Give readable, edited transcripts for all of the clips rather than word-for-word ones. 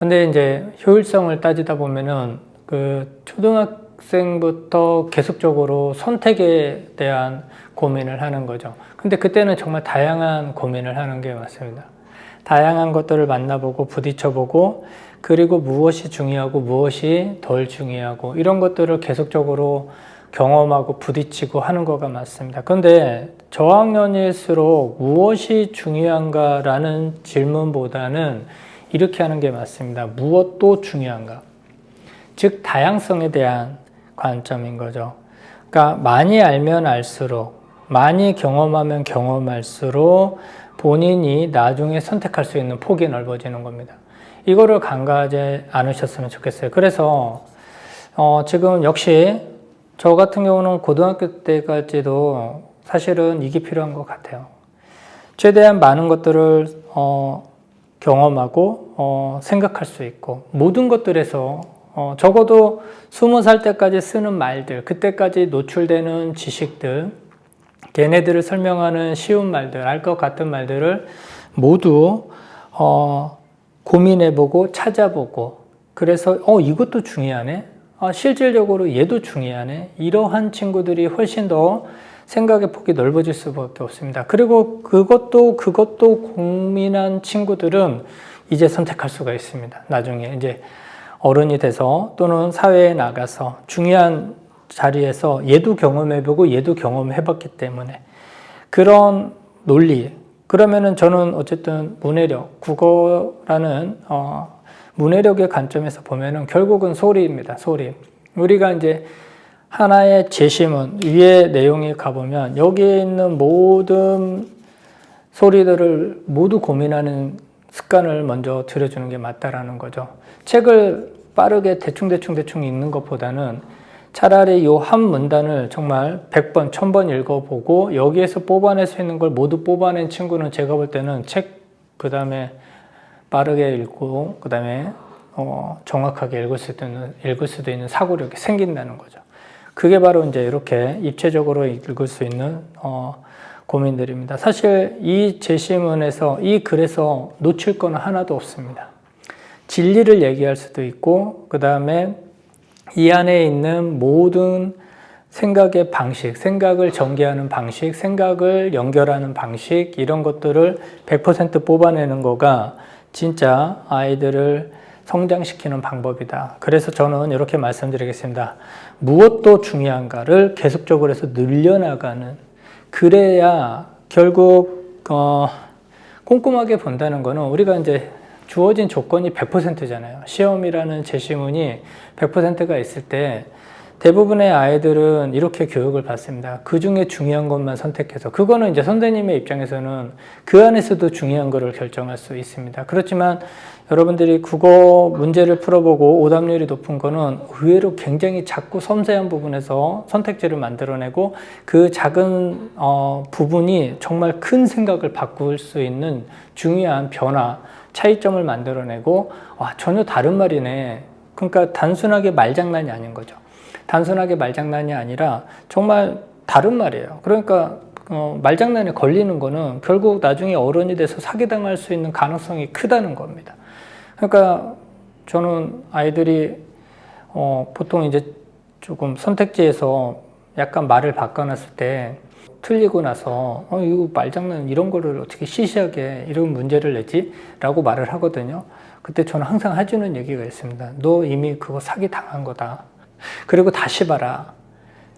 근데 이제 효율성을 따지다 보면은 그 초등학생부터 계속적으로 선택에 대한 고민을 하는 거죠. 근데 그때는 정말 다양한 고민을 하는 게 맞습니다. 다양한 것들을 만나보고 부딪혀보고, 그리고 무엇이 중요하고 무엇이 덜 중요하고 이런 것들을 계속적으로 경험하고 부딪히고 하는 거가 맞습니다. 그런데 저학년일수록 무엇이 중요한가라는 질문보다는 이렇게 하는 게 맞습니다. 무엇도 중요한가? 즉 다양성에 대한 관점인 거죠. 그러니까 많이 알면 알수록, 많이 경험하면 경험할수록 본인이 나중에 선택할 수 있는 폭이 넓어지는 겁니다. 이거를 간과하지 않으셨으면 좋겠어요. 그래서 지금 역시 저 같은 경우는 고등학교 때까지도 사실은 이게 필요한 것 같아요. 최대한 많은 것들을 경험하고 생각할 수 있고, 모든 것들에서 적어도 20살 때까지 쓰는 말들, 그때까지 노출되는 지식들, 걔네들을 설명하는 쉬운 말들, 알 것 같은 말들을 모두 고민해보고 찾아보고, 그래서 이것도 중요하네, 실질적으로 얘도 중요하네, 이러한 친구들이 훨씬 더 생각의 폭이 넓어질 수밖에 없습니다. 그리고 그것도 고민한 친구들은 이제 선택할 수가 있습니다. 나중에 이제 어른이 돼서 또는 사회에 나가서 중요한 자리에서 얘도 경험해보고 얘도 경험해봤기 때문에 그런 논리, 그러면은 저는 어쨌든 문해력, 국어라는 문해력의 관점에서 보면은 결국은 소리입니다. 소리. 우리가 이제 하나의 제시문 위에 내용에 가보면 여기에 있는 모든 소리들을 모두 고민하는 습관을 먼저 들여주는 게 맞다라는 거죠. 책을 빠르게 대충 읽는 것보다는 차라리 이 한 문단을 정말 100번, 1000번 읽어보고 여기에서 뽑아낼 수 있는 걸 모두 뽑아낸 친구는 제가 볼 때는 책 그 다음에 빠르게 읽고 그 다음에 정확하게 읽을 수도 있는 사고력이 생긴다는 거죠. 그게 바로 이제 이렇게 입체적으로 읽을 수 있는 고민들입니다. 사실 이 제시문에서, 이 글에서 놓칠 건 하나도 없습니다. 진리를 얘기할 수도 있고, 그 다음에 이 안에 있는 모든 생각의 방식, 생각을 전개하는 방식, 생각을 연결하는 방식, 이런 것들을 100% 뽑아내는 거가 진짜 아이들을 성장시키는 방법이다. 그래서 저는 이렇게 말씀드리겠습니다. 무엇도 중요한가를 계속적으로 해서 늘려나가는, 그래야 결국 꼼꼼하게 본다는 거는 우리가 이제 주어진 조건이 100%잖아요. 시험이라는 제시문이 100%가 있을 때 대부분의 아이들은 이렇게 교육을 받습니다. 그 중에 중요한 것만 선택해서, 그거는 이제 선생님의 입장에서는 그 안에서도 중요한 거를 결정할 수 있습니다. 그렇지만 여러분들이 국어 문제를 풀어보고 오답률이 높은 거는 의외로 굉장히 작고 섬세한 부분에서 선택지를 만들어내고 그 작은 부분이 정말 큰 생각을 바꿀 수 있는 중요한 변화, 차이점을 만들어내고, 와, 전혀 다른 말이네. 그러니까 단순하게 말장난이 아닌 거죠. 단순하게 말장난이 아니라 정말 다른 말이에요. 그러니까 말장난에 걸리는 거는 결국 나중에 어른이 돼서 사기당할 수 있는 가능성이 크다는 겁니다. 그러니까 저는 아이들이 보통 이제 조금 선택지에서 약간 말을 바꿔놨을 때 틀리고 나서 이거 말장난 이런 거를 어떻게 시시하게 이런 문제를 내지? 라고 말을 하거든요. 그때 저는 항상 해주는 얘기가 있습니다. 너 이미 그거 사기 당한 거다. 그리고 다시 봐라.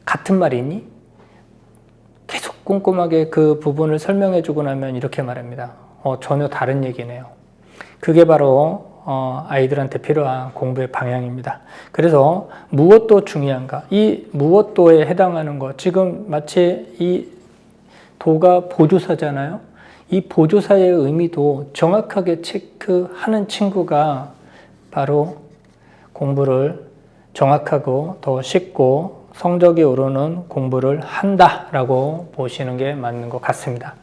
같은 말이니? 계속 꼼꼼하게 그 부분을 설명해주고 나면 이렇게 말합니다. 전혀 다른 얘기네요. 그게 바로 아이들한테 필요한 공부의 방향입니다. 그래서 무엇도 중요한가? 이 무엇도에 해당하는 것, 지금 마치 이 도가 보조사잖아요. 이 보조사의 의미도 정확하게 체크하는 친구가 바로 공부를 정확하고 더 쉽고 성적이 오르는 공부를 한다라고 보시는 게 맞는 것 같습니다.